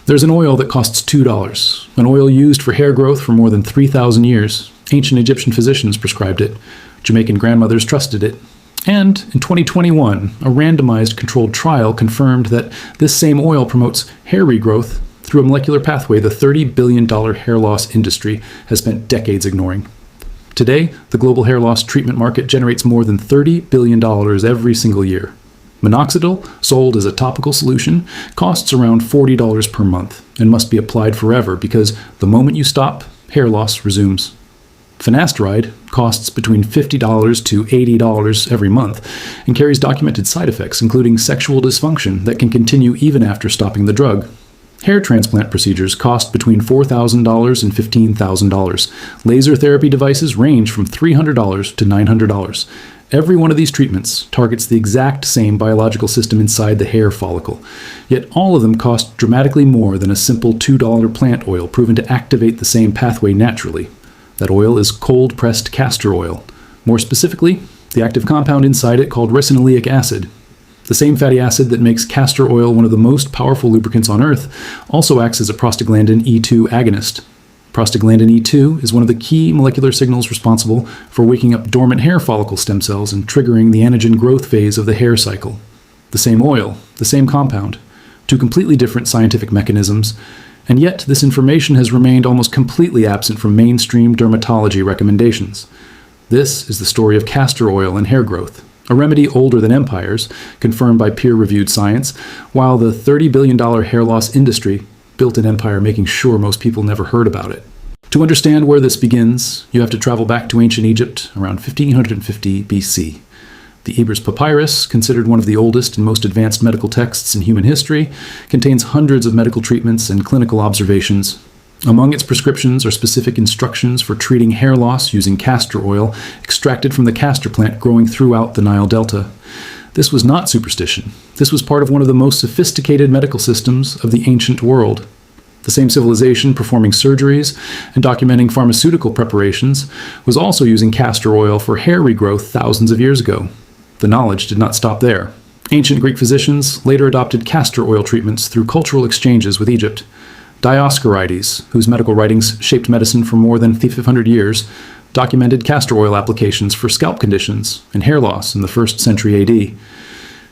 There's an oil that costs $2, an oil used for hair growth for more than 3,000 years. Ancient Egyptian physicians prescribed it. Jamaican grandmothers trusted it. And in 2021, a randomized controlled trial confirmed that this same oil promotes hair regrowth through a molecular pathway the $30 billion hair loss industry has spent decades ignoring. Today, the global hair loss treatment market generates more than $30 billion every single year. Minoxidil, sold as a topical solution, costs around $40 per month and must be applied forever because the moment you stop, hair loss resumes. Finasteride costs between $50 to $80 every month and carries documented side effects, including sexual dysfunction that can continue even after stopping the drug. Hair transplant procedures cost between $4,000 and $15,000. Laser therapy devices range from $300 to $900. Every one of these treatments targets the exact same biological system inside the hair follicle, yet all of them cost dramatically more than a simple $2 plant oil proven to activate the same pathway naturally. That oil is cold-pressed castor oil. More specifically, the active compound inside it called ricinoleic acid. The same fatty acid that makes castor oil one of the most powerful lubricants on Earth also acts as a prostaglandin E2 agonist. Prostaglandin E2 is one of the key molecular signals responsible for waking up dormant hair follicle stem cells and triggering the anagen growth phase of the hair cycle. The same oil, the same compound, two completely different scientific mechanisms, and yet this information has remained almost completely absent from mainstream dermatology recommendations. This is the story of castor oil and hair growth, a remedy older than empires, confirmed by peer-reviewed science, while the $30 billion hair loss industry built an empire making sure most people never heard about it. To understand where this begins, you have to travel back to ancient Egypt around 1550 BC. The Ebers Papyrus, considered one of the oldest and most advanced medical texts in human history, contains hundreds of medical treatments and clinical observations. Among its prescriptions are specific instructions for treating hair loss using castor oil extracted from the castor plant growing throughout the Nile Delta. This was not superstition. This was part of one of the most sophisticated medical systems of the ancient world. The same civilization performing surgeries and documenting pharmaceutical preparations was also using castor oil for hair regrowth thousands of years ago. The knowledge did not stop there. Ancient Greek physicians later adopted castor oil treatments through cultural exchanges with Egypt. Dioscorides, whose medical writings shaped medicine for more than 500 years, documented castor oil applications for scalp conditions and hair loss in the 1st century AD.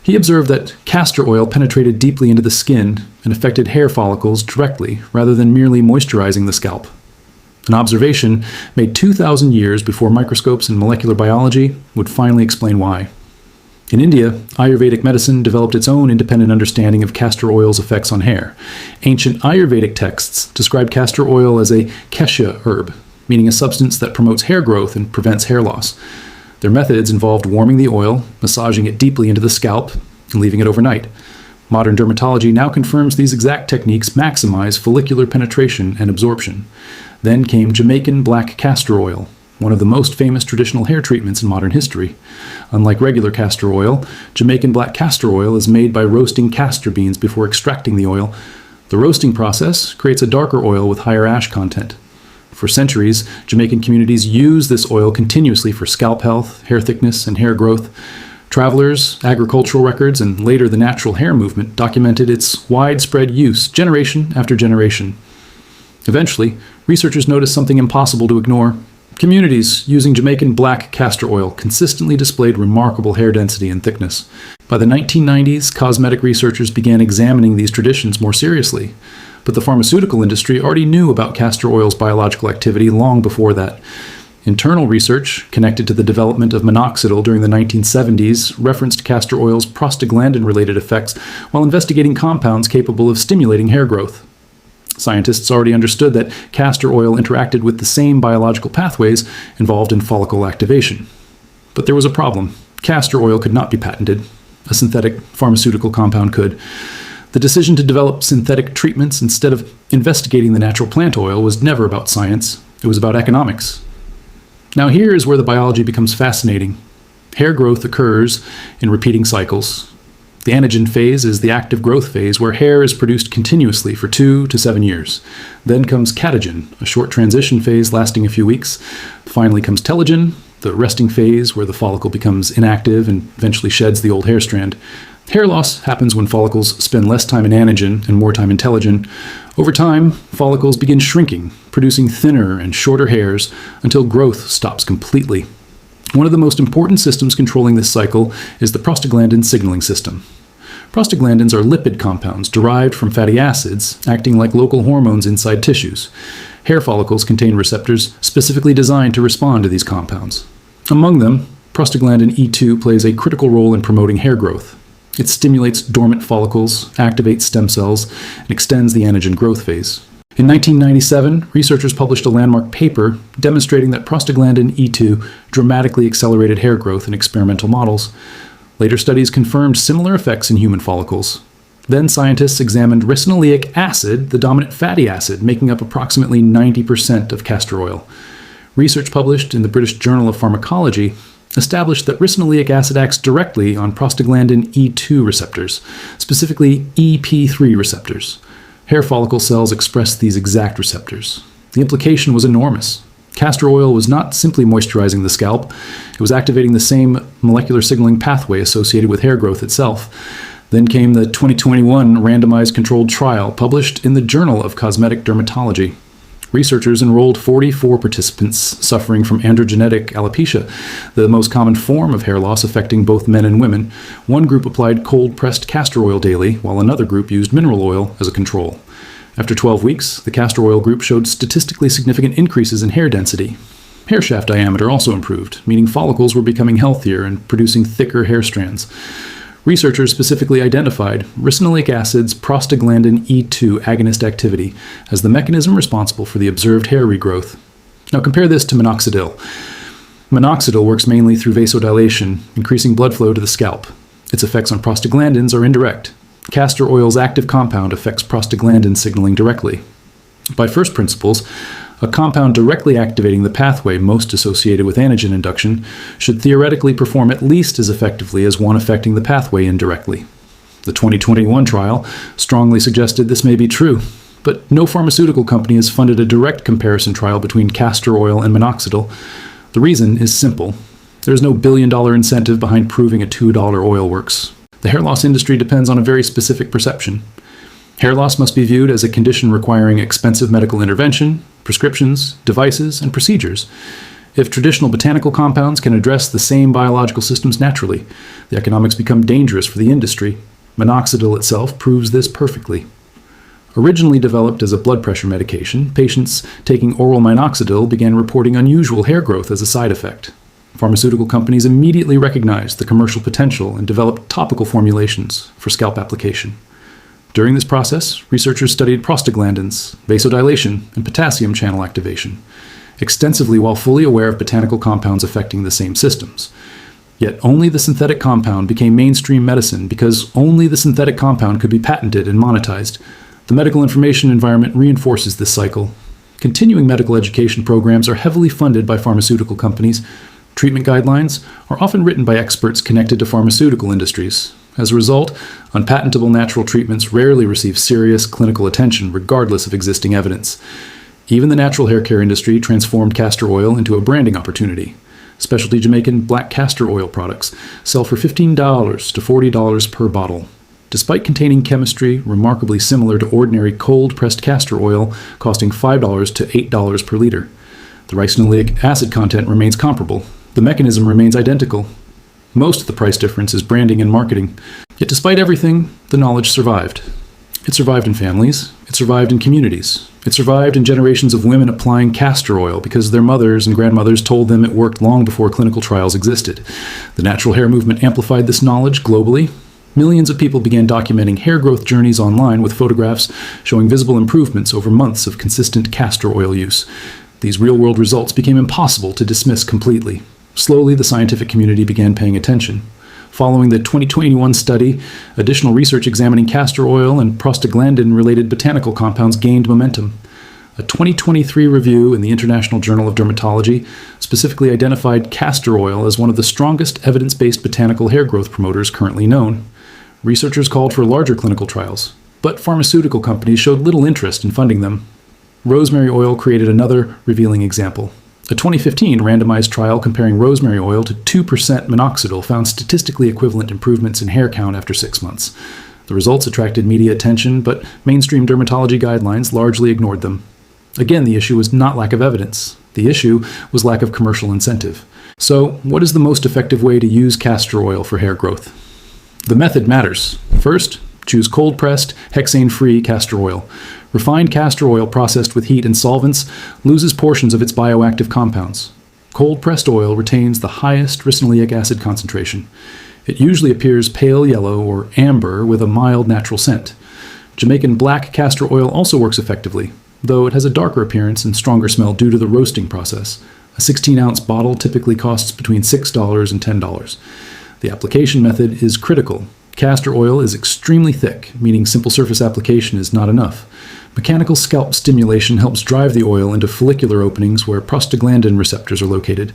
He observed that castor oil penetrated deeply into the skin and affected hair follicles directly rather than merely moisturizing the scalp. An observation made 2,000 years before microscopes and molecular biology would finally explain why. In India, Ayurvedic medicine developed its own independent understanding of castor oil's effects on hair. Ancient Ayurvedic texts describe castor oil as a kesha herb, meaning a substance that promotes hair growth and prevents hair loss. Their methods involved warming the oil, massaging it deeply into the scalp, and leaving it overnight. Modern dermatology now confirms these exact techniques maximize follicular penetration and absorption. Then came Jamaican black castor oil, one of the most famous traditional hair treatments in modern history. Unlike regular castor oil, Jamaican black castor oil is made by roasting castor beans before extracting the oil. The roasting process creates a darker oil with higher ash content. For centuries, Jamaican communities use this oil continuously for scalp health, hair thickness, and hair growth. Travelers, agricultural records, and later the natural hair movement documented its widespread use generation after generation. Eventually, researchers noticed something impossible to ignore. Communities using Jamaican black castor oil consistently displayed remarkable hair density and thickness. By the 1990s, cosmetic researchers began examining these traditions more seriously. But the pharmaceutical industry already knew about castor oil's biological activity long before that. Internal research connected to the development of minoxidil during the 1970s referenced castor oil's prostaglandin-related effects while investigating compounds capable of stimulating hair growth. Scientists already understood that castor oil interacted with the same biological pathways involved in follicle activation. But there was a problem. Castor oil could not be patented. A synthetic pharmaceutical compound could. The decision to develop synthetic treatments instead of investigating the natural plant oil was never about science. It was about economics. Now here is where the biology becomes fascinating. Hair growth occurs in repeating cycles. The anagen phase is the active growth phase where hair is produced continuously for 2 to 7 years. Then comes catagen, a short transition phase lasting a few weeks. Finally comes telogen, the resting phase where the follicle becomes inactive and eventually sheds the old hair strand. Hair loss happens when follicles spend less time in anagen and more time in telogen. Over time, follicles begin shrinking, producing thinner and shorter hairs until growth stops completely. One of the most important systems controlling this cycle is the prostaglandin signaling system. Prostaglandins are lipid compounds derived from fatty acids, acting like local hormones inside tissues. Hair follicles contain receptors specifically designed to respond to these compounds. Among them, prostaglandin E2 plays a critical role in promoting hair growth. It stimulates dormant follicles, activates stem cells, and extends the anagen growth phase. In 1997, researchers published a landmark paper demonstrating that prostaglandin E2 dramatically accelerated hair growth in experimental models. Later studies confirmed similar effects in human follicles. Then scientists examined ricinoleic acid, the dominant fatty acid, making up approximately 90% of castor oil. Research published in the British Journal of Pharmacology established that ricinoleic acid acts directly on prostaglandin E2 receptors, specifically EP3 receptors. Hair follicle cells express these exact receptors. The implication was enormous. Castor oil was not simply moisturizing the scalp, it was activating the same molecular signaling pathway associated with hair growth itself. Then came the 2021 randomized controlled trial published in the Journal of Cosmetic Dermatology. Researchers enrolled 44 participants suffering from androgenetic alopecia, the most common form of hair loss affecting both men and women. One group applied cold-pressed castor oil daily, while another group used mineral oil as a control. After 12 weeks, the castor oil group showed statistically significant increases in hair density. Hair shaft diameter also improved, meaning follicles were becoming healthier and producing thicker hair strands. Researchers specifically identified ricinoleic acid's prostaglandin E2 agonist activity as the mechanism responsible for the observed hair regrowth. Now compare this to minoxidil. Minoxidil works mainly through vasodilation, increasing blood flow to the scalp. Its effects on prostaglandins are indirect. Castor oil's active compound affects prostaglandin signaling directly. By first principles, a compound directly activating the pathway most associated with anagen induction should theoretically perform at least as effectively as one affecting the pathway indirectly. The 2021 trial strongly suggested this may be true, but no pharmaceutical company has funded a direct comparison trial between castor oil and minoxidil. The reason is simple. There is no billion-dollar incentive behind proving a $2 oil works. The hair loss industry depends on a very specific perception. Hair loss must be viewed as a condition requiring expensive medical intervention, prescriptions, devices, and procedures. If traditional botanical compounds can address the same biological systems naturally, the economics become dangerous for the industry. Minoxidil itself proves this perfectly. Originally developed as a blood pressure medication, patients taking oral minoxidil began reporting unusual hair growth as a side effect. Pharmaceutical companies immediately recognized the commercial potential and developed topical formulations for scalp application. During this process, researchers studied prostaglandins, vasodilation, and potassium channel activation, extensively while fully aware of botanical compounds affecting the same systems. Yet only the synthetic compound became mainstream medicine because only the synthetic compound could be patented and monetized. The medical information environment reinforces this cycle. Continuing medical education programs are heavily funded by pharmaceutical companies. Treatment guidelines are often written by experts connected to pharmaceutical industries. As a result, unpatentable natural treatments rarely receive serious clinical attention regardless of existing evidence. Even the natural hair care industry transformed castor oil into a branding opportunity. Specialty Jamaican black castor oil products sell for $15 to $40 per bottle. Despite containing chemistry remarkably similar to ordinary cold-pressed castor oil costing $5 to $8 per liter. The ricinoleic acid content remains comparable. The mechanism remains identical. Most of the price difference is branding and marketing. Yet despite everything, the knowledge survived. It survived in families. It survived in communities. It survived in generations of women applying castor oil because their mothers and grandmothers told them it worked long before clinical trials existed. The natural hair movement amplified this knowledge globally. Millions of people began documenting hair growth journeys online with photographs showing visible improvements over months of consistent castor oil use. These real-world results became impossible to dismiss completely. Slowly, the scientific community began paying attention. Following the 2021 study, additional research examining castor oil and prostaglandin-related botanical compounds gained momentum. A 2023 review in the International Journal of Dermatology specifically identified castor oil as one of the strongest evidence-based botanical hair growth promoters currently known. Researchers called for larger clinical trials, but pharmaceutical companies showed little interest in funding them. Rosemary oil created another revealing example. A 2015 randomized trial comparing rosemary oil to 2% minoxidil found statistically equivalent improvements in hair count after 6 months. The results attracted media attention, but mainstream dermatology guidelines largely ignored them. Again, the issue was not lack of evidence. The issue was lack of commercial incentive. So, what is the most effective way to use castor oil for hair growth? The method matters. First, choose cold-pressed, hexane-free castor oil. Refined castor oil processed with heat and solvents loses portions of its bioactive compounds. Cold-pressed oil retains the highest ricinoleic acid concentration. It usually appears pale yellow or amber with a mild natural scent. Jamaican black castor oil also works effectively, though it has a darker appearance and stronger smell due to the roasting process. A 16-ounce bottle typically costs between $6 and $10. The application method is critical. Castor oil is extremely thick, meaning simple surface application is not enough. Mechanical scalp stimulation helps drive the oil into follicular openings where prostaglandin receptors are located.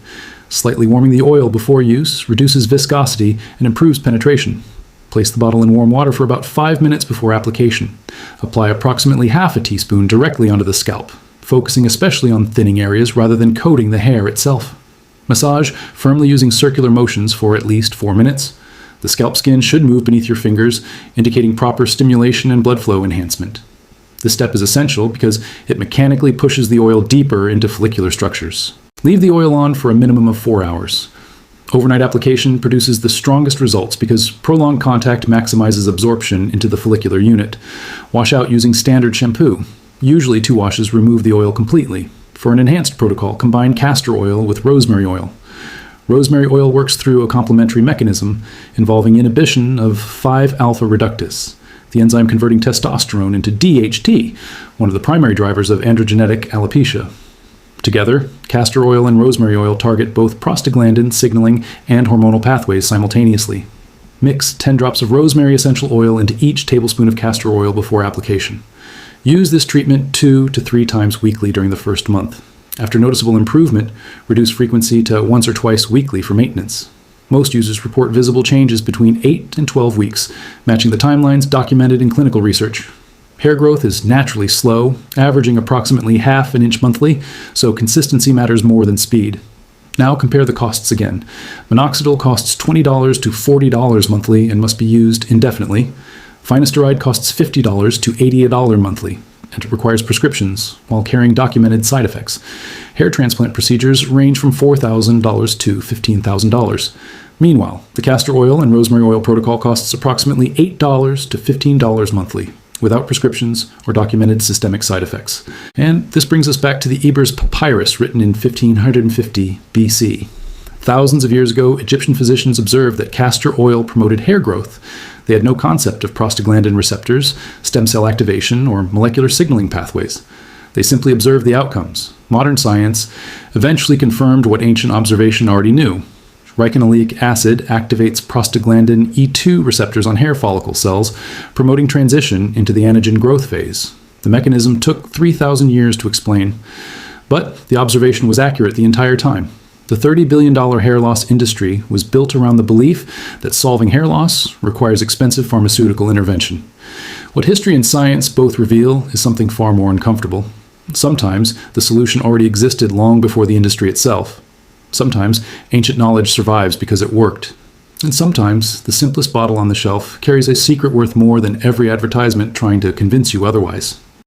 Slightly warming the oil before use reduces viscosity and improves penetration. Place the bottle in warm water for about 5 minutes before application. Apply approximately half a teaspoon directly onto the scalp, focusing especially on thinning areas rather than coating the hair itself. Massage firmly using circular motions for at least 4 minutes. The scalp skin should move beneath your fingers, indicating proper stimulation and blood flow enhancement. This step is essential because it mechanically pushes the oil deeper into follicular structures. Leave the oil on for a minimum of 4 hours. Overnight application produces the strongest results because prolonged contact maximizes absorption into the follicular unit. Wash out using standard shampoo. Usually 2 washes remove the oil completely. For an enhanced protocol, combine castor oil with rosemary oil. Rosemary oil works through a complementary mechanism involving inhibition of 5-alpha reductase, the enzyme converting testosterone into DHT, one of the primary drivers of androgenetic alopecia. Together, castor oil and rosemary oil target both prostaglandin signaling and hormonal pathways simultaneously. Mix 10 drops of rosemary essential oil into each tablespoon of castor oil before application. Use this treatment 2 to 3 times weekly during the first month. After noticeable improvement, reduce frequency to once or twice weekly for maintenance. Most users report visible changes between 8 and 12 weeks, matching the timelines documented in clinical research. Hair growth is naturally slow, averaging approximately half an inch monthly, so consistency matters more than speed. Now compare the costs again. Minoxidil costs $20 to $40 monthly and must be used indefinitely. Finasteride costs $50 to $80 monthly, and it requires prescriptions while carrying documented side effects. Hair transplant procedures range from $4,000 to $15,000. Meanwhile, the castor oil and rosemary oil protocol costs approximately $8 to $15 monthly, without prescriptions or documented systemic side effects. And this brings us back to the Eber's papyrus written in 1550 BC. Thousands of years ago, Egyptian physicians observed that castor oil promoted hair growth. They had no concept of prostaglandin receptors, stem cell activation, or molecular signaling pathways. They simply observed the outcomes. Modern science eventually confirmed what ancient observation already knew. Ricinoleic acid activates prostaglandin E2 receptors on hair follicle cells, promoting transition into the anagen growth phase. The mechanism took 3,000 years to explain, but the observation was accurate the entire time. The $30 billion hair loss industry was built around the belief that solving hair loss requires expensive pharmaceutical intervention. What history and science both reveal is something far more uncomfortable. Sometimes the solution already existed long before the industry itself. Sometimes ancient knowledge survives because it worked. And sometimes the simplest bottle on the shelf carries a secret worth more than every advertisement trying to convince you otherwise.